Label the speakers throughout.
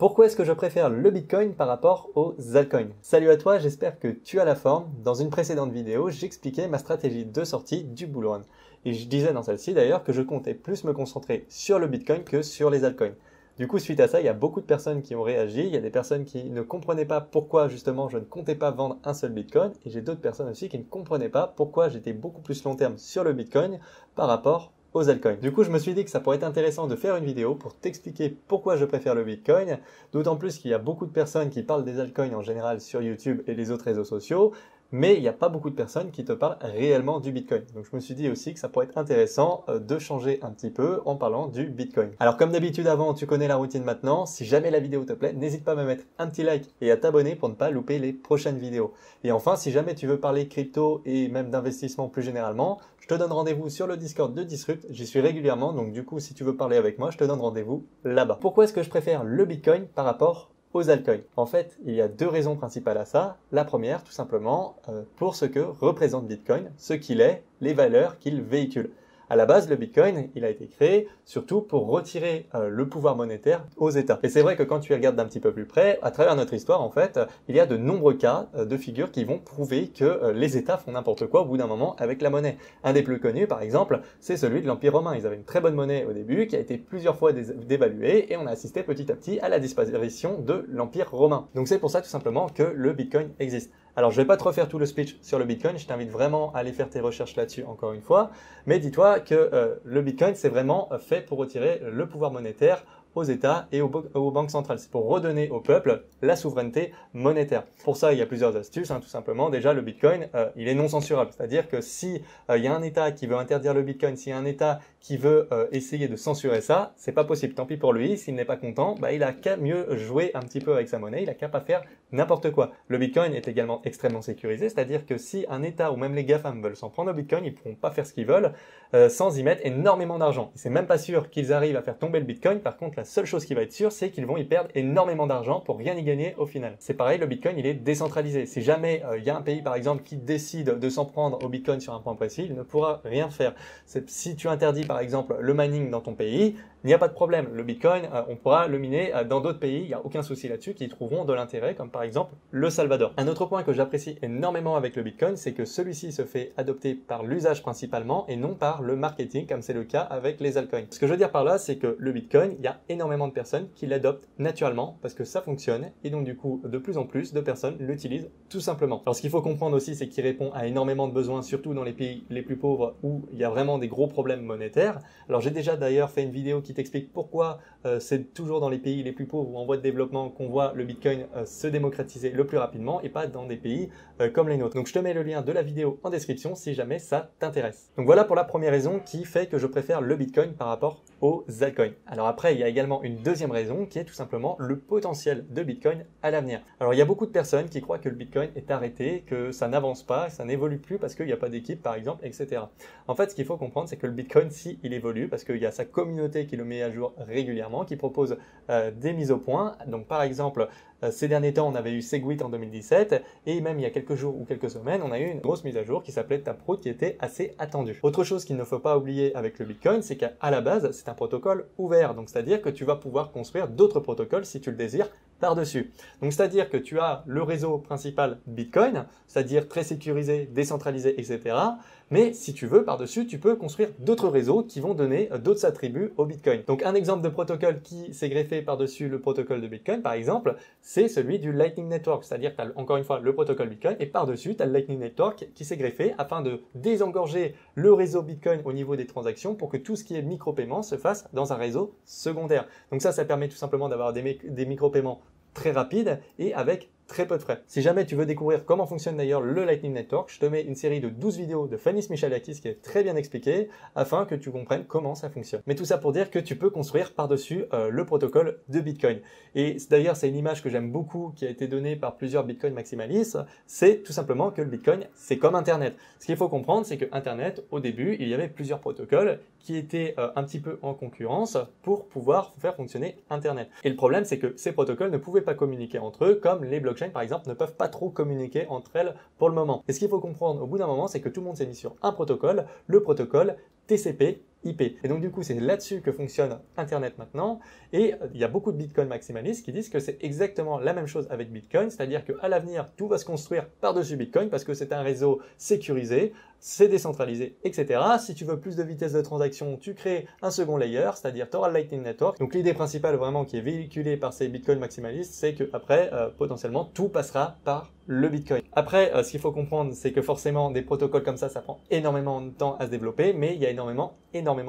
Speaker 1: Pourquoi est-ce que je préfère le Bitcoin par rapport aux altcoins? Salut à toi, j'espère que tu as la forme. Dans une précédente vidéo, j'expliquais ma stratégie de sortie du bull run. Et je disais dans celle-ci d'ailleurs que je comptais plus me concentrer sur le Bitcoin que sur les altcoins. Du coup, suite à ça, il y a beaucoup de personnes qui ont réagi. Il y a des personnes qui ne comprenaient pas pourquoi justement je ne comptais pas vendre un seul Bitcoin. Et j'ai d'autres personnes aussi qui ne comprenaient pas pourquoi j'étais beaucoup plus long terme sur le Bitcoin par rapport aux altcoins. Du coup, je me suis dit que ça pourrait être intéressant de faire une vidéo pour t'expliquer pourquoi je préfère le Bitcoin, d'autant plus qu'il y a beaucoup de personnes qui parlent des altcoins en général sur YouTube et les autres réseaux sociaux, mais il n'y a pas beaucoup de personnes qui te parlent réellement du Bitcoin. Donc je me suis dit aussi que ça pourrait être intéressant de changer un petit peu en parlant du Bitcoin. Alors comme d'habitude avant, tu connais la routine maintenant, si jamais la vidéo te plaît, n'hésite pas à me mettre un petit like et à t'abonner pour ne pas louper les prochaines vidéos. Et enfin, si jamais tu veux parler crypto et même d'investissement plus généralement, je te donne rendez-vous sur le Discord de Disrupt, j'y suis régulièrement, donc du coup si tu veux parler avec moi, je te donne rendez-vous là-bas. Pourquoi est-ce que je préfère le Bitcoin par rapport aux altcoins? En fait, il y a deux raisons principales à ça. La première, tout simplement, pour ce que représente Bitcoin, ce qu'il est, les valeurs qu'il véhicule. À la base, le Bitcoin, il a été créé surtout pour retirer le pouvoir monétaire aux États. Et c'est vrai que quand tu regardes d'un petit peu plus près, à travers notre histoire, en fait, il y a de nombreux cas de figures qui vont prouver que les États font n'importe quoi au bout d'un moment avec la monnaie. Un des plus connus, par exemple, c'est celui de l'Empire romain. Ils avaient une très bonne monnaie au début qui a été plusieurs fois dévaluée et on a assisté petit à petit à la disparition de l'Empire romain. Donc c'est pour ça tout simplement que le Bitcoin existe. Alors je vais pas te refaire tout le speech sur le Bitcoin, je t'invite vraiment à aller faire tes recherches là-dessus encore une fois, mais dis-toi que le Bitcoin c'est vraiment fait pour retirer le pouvoir monétaire aux États et aux banques centrales. C'est pour redonner au peuple la souveraineté monétaire. Pour ça, il y a plusieurs astuces, tout simplement. Déjà, le Bitcoin, il est non censurable. C'est-à-dire que si il y a un État qui veut interdire le Bitcoin, s'il y a un État qui veut essayer de censurer ça, c'est pas possible. Tant pis pour lui. S'il n'est pas content, il a qu'à mieux jouer un petit peu avec sa monnaie. Il a qu'à pas faire n'importe quoi. Le Bitcoin est également extrêmement sécurisé. C'est-à-dire que si un État ou même les GAFAM veulent s'en prendre au Bitcoin, ils pourront pas faire ce qu'ils veulent sans y mettre énormément d'argent. C'est même pas sûr qu'ils arrivent à faire tomber le Bitcoin. Par contre, la seule chose qui va être sûre, c'est qu'ils vont y perdre énormément d'argent pour rien y gagner au final. C'est pareil, le Bitcoin, il est décentralisé. Si jamais il y a un pays, par exemple, qui décide de s'en prendre au Bitcoin sur un point précis, il ne pourra rien faire. Si tu interdis, par exemple, le mining dans ton pays, il n'y a pas de problème. Le Bitcoin, on pourra le miner dans d'autres pays. Il n'y a aucun souci là-dessus, qui y trouveront de l'intérêt, comme par exemple le Salvador. Un autre point que j'apprécie énormément avec le Bitcoin, c'est que celui-ci se fait adopter par l'usage principalement et non par le marketing, comme c'est le cas avec les altcoins. Ce que je veux dire par là, c'est que le Bitcoin, il y a énormément de personnes qui l'adoptent naturellement parce que ça fonctionne et donc du coup, de plus en plus de personnes l'utilisent tout simplement. Alors ce qu'il faut comprendre aussi, c'est qu'il répond à énormément de besoins, surtout dans les pays les plus pauvres où il y a vraiment des gros problèmes monétaires. Alors j'ai déjà d'ailleurs fait une vidéo qui t'explique pourquoi c'est toujours dans les pays les plus pauvres ou en voie de développement qu'on voit le Bitcoin se démocratiser le plus rapidement et pas dans des pays comme les nôtres. Donc je te mets le lien de la vidéo en description si jamais ça t'intéresse. Donc voilà pour la première raison qui fait que je préfère le Bitcoin par rapport aux altcoins. Alors après, il y a également une deuxième raison qui est tout simplement le potentiel de Bitcoin à l'avenir. Alors il y a beaucoup de personnes qui croient que le Bitcoin est arrêté, que ça n'avance pas, que ça n'évolue plus parce qu'il n'y a pas d'équipe par exemple, etc. En fait, ce qu'il faut comprendre, c'est que le Bitcoin, si il évolue, parce qu'il y a sa communauté qui le met à jour régulièrement, qui propose des mises au point. Donc par exemple, ces derniers temps, on avait eu Segwit en 2017 et même il y a quelques jours ou quelques semaines, on a eu une grosse mise à jour qui s'appelait Taproot qui était assez attendue. Autre chose qu'il ne faut pas oublier avec le Bitcoin, c'est qu'à la base, c'est un protocole ouvert. Donc c'est-à-dire que tu vas pouvoir construire d'autres protocoles si tu le désires par-dessus. Donc c'est-à-dire que tu as le réseau principal Bitcoin, c'est-à-dire très sécurisé, décentralisé, etc. Mais si tu veux, par-dessus, tu peux construire d'autres réseaux qui vont donner d'autres attributs au Bitcoin. Donc un exemple de protocole qui s'est greffé par-dessus le protocole de Bitcoin, par exemple, c'est celui du Lightning Network. C'est-à-dire que tu as encore une fois le protocole Bitcoin et par-dessus, tu as le Lightning Network qui s'est greffé afin de désengorger le réseau Bitcoin au niveau des transactions pour que tout ce qui est micro-paiement se fasse dans un réseau secondaire. Donc ça permet tout simplement d'avoir des micro-paiements très rapides et avec très peu de frais. Si jamais tu veux découvrir comment fonctionne d'ailleurs le Lightning Network, je te mets une série de 12 vidéos de Fanis Michalakis qui est très bien expliquée afin que tu comprennes comment ça fonctionne. Mais tout ça pour dire que tu peux construire par-dessus le protocole de Bitcoin. Et d'ailleurs, c'est une image que j'aime beaucoup qui a été donnée par plusieurs Bitcoin maximalistes, c'est tout simplement que le Bitcoin, c'est comme Internet. Ce qu'il faut comprendre, c'est que Internet, au début, il y avait plusieurs protocoles qui étaient un petit peu en concurrence pour pouvoir faire fonctionner Internet. Et le problème, c'est que ces protocoles ne pouvaient pas communiquer entre eux comme les blockchains par exemple, ne peuvent pas trop communiquer entre elles pour le moment. Et ce qu'il faut comprendre au bout d'un moment, c'est que tout le monde s'est mis sur un protocole, le protocole TCP IP. Et donc du coup, c'est là-dessus que fonctionne Internet maintenant. Et il y a beaucoup de Bitcoin maximalistes qui disent que c'est exactement la même chose avec Bitcoin, c'est-à-dire qu'à l'avenir, tout va se construire par-dessus Bitcoin parce que c'est un réseau sécurisé, c'est décentralisé, etc. Si tu veux plus de vitesse de transaction, tu crées un second layer, c'est-à-dire tu auras le Lightning Network. Donc l'idée principale vraiment qui est véhiculée par ces Bitcoin maximalistes, c'est qu'après, potentiellement, tout passera par le Bitcoin. Après, ce qu'il faut comprendre, c'est que forcément, des protocoles comme ça prend énormément de temps à se développer, mais il y a énormément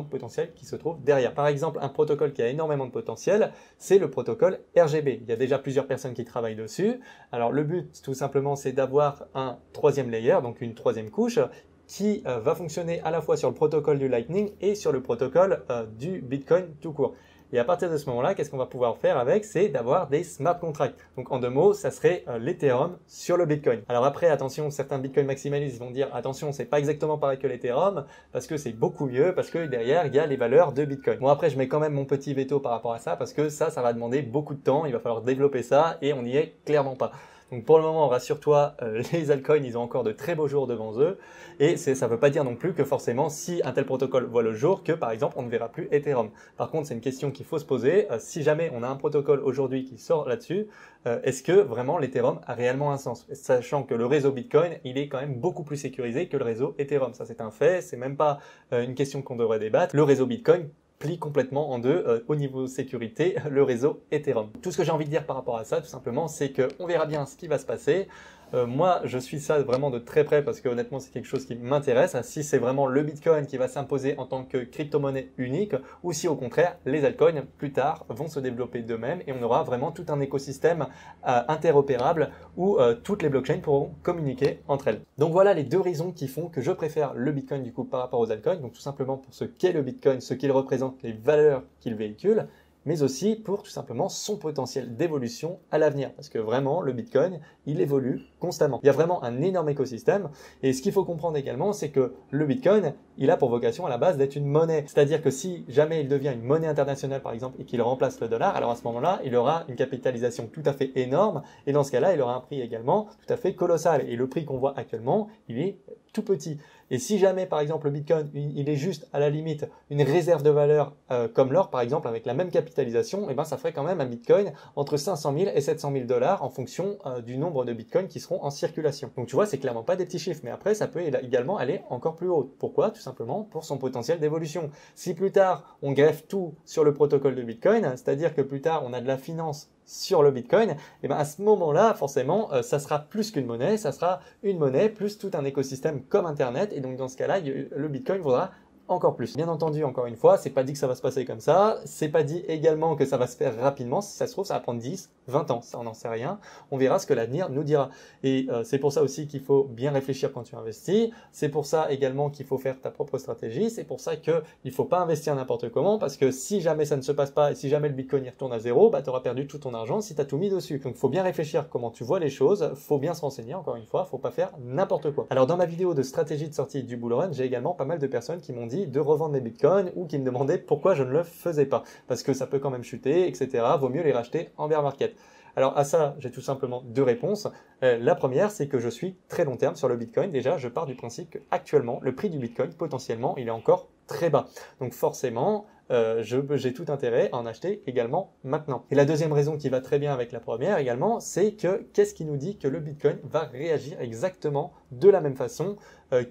Speaker 1: de potentiel qui se trouve derrière. Par exemple, un protocole qui a énormément de potentiel, c'est le protocole RGB. Il y a déjà plusieurs personnes qui travaillent dessus. Alors le but, tout simplement, c'est d'avoir un troisième layer, donc une troisième couche, qui va fonctionner à la fois sur le protocole du Lightning et sur le protocole du Bitcoin tout court. Et à partir de ce moment-là, qu'est-ce qu'on va pouvoir faire avec? C'est d'avoir des smart contracts. Donc en deux mots, ça serait l'Ethereum sur le Bitcoin. Alors après, attention, certains Bitcoin maximalistes vont dire attention, c'est pas exactement pareil que l'Ethereum parce que c'est beaucoup mieux, parce que derrière, il y a les valeurs de Bitcoin. Bon après, je mets quand même mon petit veto par rapport à ça parce que ça va demander beaucoup de temps, il va falloir développer ça et on n'y est clairement pas. Donc pour le moment, rassure-toi, les altcoins, ils ont encore de très beaux jours devant eux. Et ça ne veut pas dire non plus que forcément, si un tel protocole voit le jour, que par exemple, on ne verra plus Ethereum. Par contre, c'est une question qu'il faut se poser. Si jamais on a un protocole aujourd'hui qui sort là-dessus, est-ce que vraiment l'Ethereum a réellement un sens? Sachant que le réseau Bitcoin, il est quand même beaucoup plus sécurisé que le réseau Ethereum. Ça, c'est un fait. C'est même pas une question qu'on devrait débattre. Le réseau Bitcoin plie complètement en deux au niveau sécurité le réseau Ethereum. Tout ce que j'ai envie de dire par rapport à ça, tout simplement, c'est qu'on verra bien ce qui va se passer. Moi, je suis ça vraiment de très près parce que honnêtement, c'est quelque chose qui m'intéresse. Si c'est vraiment le Bitcoin qui va s'imposer en tant que crypto-monnaie unique ou si au contraire, les altcoins, plus tard, vont se développer d'eux-mêmes et on aura vraiment tout un écosystème interopérable où toutes les blockchains pourront communiquer entre elles. Donc voilà les deux raisons qui font que je préfère le Bitcoin du coup par rapport aux altcoins. Donc tout simplement pour ce qu'est le Bitcoin, ce qu'il représente, les valeurs qu'il véhicule, mais aussi pour tout simplement son potentiel d'évolution à l'avenir. Parce que vraiment, le Bitcoin, il évolue constamment. Il y a vraiment un énorme écosystème. Et ce qu'il faut comprendre également, c'est que le Bitcoin, il a pour vocation à la base d'être une monnaie. C'est-à-dire que si jamais il devient une monnaie internationale, par exemple, et qu'il remplace le dollar, alors à ce moment-là, il aura une capitalisation tout à fait énorme. Et dans ce cas-là, il aura un prix également tout à fait colossal. Et le prix qu'on voit actuellement, il est tout petit. Et si jamais, par exemple, le Bitcoin, il est juste à la limite une réserve de valeur comme l'or, par exemple, avec la même capitalisation, et ben ça ferait quand même un Bitcoin entre 500 000 et 700 000 dollars en fonction du nombre de Bitcoins qui seront en circulation. Donc tu vois, c'est clairement pas des petits chiffres, mais après, ça peut également aller encore plus haut. Pourquoi? Tout simplement pour son potentiel d'évolution. Si plus tard, on greffe tout sur le protocole de Bitcoin, c'est-à-dire que plus tard, on a de la finance sur le Bitcoin, et bien à ce moment-là, forcément, ça sera plus qu'une monnaie, ça sera une monnaie plus tout un écosystème comme Internet. Et donc dans ce cas-là, le Bitcoin vaudra encore plus. Bien entendu, encore une fois, c'est pas dit que ça va se passer comme ça, c'est pas dit également que ça va se faire rapidement, si ça se trouve, ça va prendre 10, 20 ans, ça on n'en sait rien, on verra ce que l'avenir nous dira. Et c'est pour ça aussi qu'il faut bien réfléchir quand tu investis, c'est pour ça également qu'il faut faire ta propre stratégie, c'est pour ça qu'il ne faut pas investir n'importe comment, parce que si jamais ça ne se passe pas, et si jamais le Bitcoin y retourne à zéro, bah tu auras perdu tout ton argent si tu as tout mis dessus. Donc il faut bien réfléchir comment tu vois les choses, faut bien se renseigner, encore une fois, faut pas faire n'importe quoi. Alors dans ma vidéo de stratégie de sortie du bull run, j'ai également pas mal de personnes qui m'ont dit de revendre mes bitcoins ou qui me demandaient pourquoi je ne le faisais pas. Parce que ça peut quand même chuter, etc. Vaut mieux les racheter en bear market. Alors à ça, j'ai tout simplement deux réponses. La première, c'est que je suis très long terme sur le Bitcoin. Déjà, je pars du principe qu'actuellement, le prix du Bitcoin, potentiellement, il est encore très bas. Donc forcément, j'ai tout intérêt à en acheter également maintenant. Et la deuxième raison qui va très bien avec la première également, c'est que qu'est-ce qui nous dit que le Bitcoin va réagir exactement de la même façon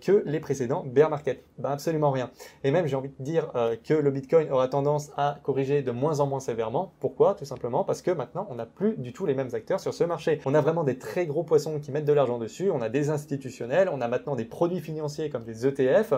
Speaker 1: que les précédents bear market? Ben absolument rien. Et même j'ai envie de dire que le Bitcoin aura tendance à corriger de moins en moins sévèrement. Pourquoi? Tout simplement parce que maintenant on n'a plus du tout les mêmes acteurs sur ce marché. On a vraiment des très gros poissons qui mettent de l'argent dessus, on a des institutionnels, on a maintenant des produits financiers comme des ETF,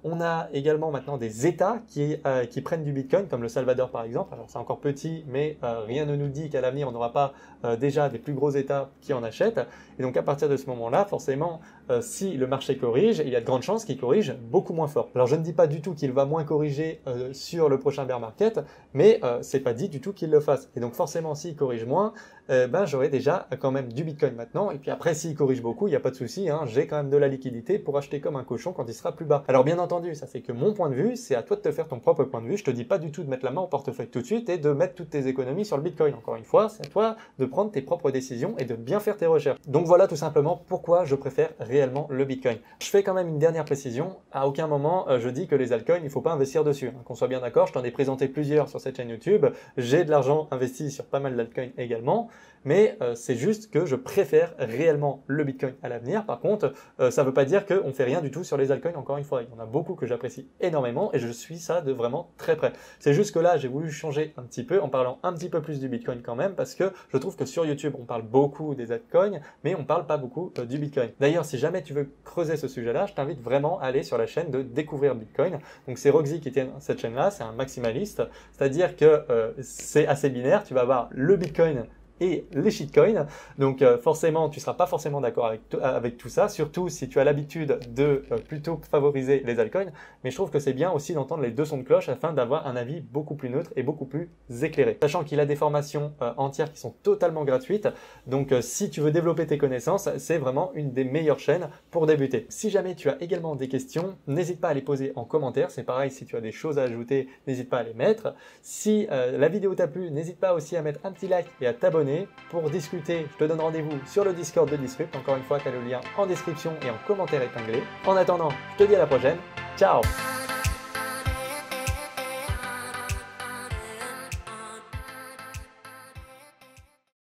Speaker 1: on a également maintenant des États qui prennent du Bitcoin comme le Salvador par exemple. Alors c'est encore petit mais rien ne nous dit qu'à l'avenir on n'aura pas déjà des plus gros États qui en achètent. Et donc à partir de ce moment-là, forcément, si le marché corrige, il y a de grandes chances qu'il corrige beaucoup moins fort. Alors je ne dis pas du tout qu'il va moins corriger sur le prochain bear market, mais c'est pas dit du tout qu'il le fasse. Et donc forcément, s'il corrige moins, ben j'aurai déjà quand même du Bitcoin maintenant. Et puis après, s'il corrige beaucoup, il n'y a pas de souci, hein, j'ai quand même de la liquidité pour acheter comme un cochon quand il sera plus bas. Alors bien entendu, ça c'est que mon point de vue, c'est à toi de te faire ton propre point de vue. Je te dis pas du tout de mettre la main au portefeuille tout de suite et de mettre toutes tes économies sur le Bitcoin. Encore une fois, c'est à toi de prendre tes propres décisions et de bien faire tes recherches. Donc voilà tout simplement pourquoi je préfère réellement le Bitcoin. Je fais fais quand même une dernière précision. À aucun moment, je dis que les altcoins, il ne faut pas investir dessus. Qu'on soit bien d'accord, je t'en ai présenté plusieurs sur cette chaîne YouTube. J'ai de l'argent investi sur pas mal d'altcoins également. Mais c'est juste que je préfère réellement le Bitcoin à l'avenir. Par contre, ça ne veut pas dire qu'on ne fait rien du tout sur les altcoins. Encore une fois, il y en a beaucoup que j'apprécie énormément et je suis ça de vraiment très près. C'est juste que là, j'ai voulu changer un petit peu en parlant un petit peu plus du Bitcoin quand même parce que je trouve que sur YouTube, on parle beaucoup des altcoins, mais on ne parle pas beaucoup du Bitcoin. D'ailleurs, si jamais tu veux creuser ce sujet-là, je t'invite vraiment à aller sur la chaîne de Découvrir Bitcoin. Donc c'est Roxy qui tient cette chaîne-là, c'est un maximaliste, c'est-à-dire que c'est assez binaire. Tu vas avoir le Bitcoin et les shitcoins. Donc forcément, tu ne seras pas forcément d'accord avec tout ça, surtout si tu as l'habitude de plutôt favoriser les altcoins. Mais je trouve que c'est bien aussi d'entendre les deux sons de cloche afin d'avoir un avis beaucoup plus neutre et beaucoup plus éclairé. Sachant qu'il a des formations entières qui sont totalement gratuites. Donc si tu veux développer tes connaissances, c'est vraiment une des meilleures chaînes pour débuter. Si jamais tu as également des questions, n'hésite pas à les poser en commentaire. C'est pareil, si tu as des choses à ajouter, n'hésite pas à les mettre. Si la vidéo t'a plu, n'hésite pas aussi à mettre un petit like et à t'abonner. Pour discuter, je te donne rendez-vous sur le Discord de Disrupt. Encore une fois, tu as le lien en description et en commentaire épinglé. En attendant, je te dis à la prochaine. Ciao!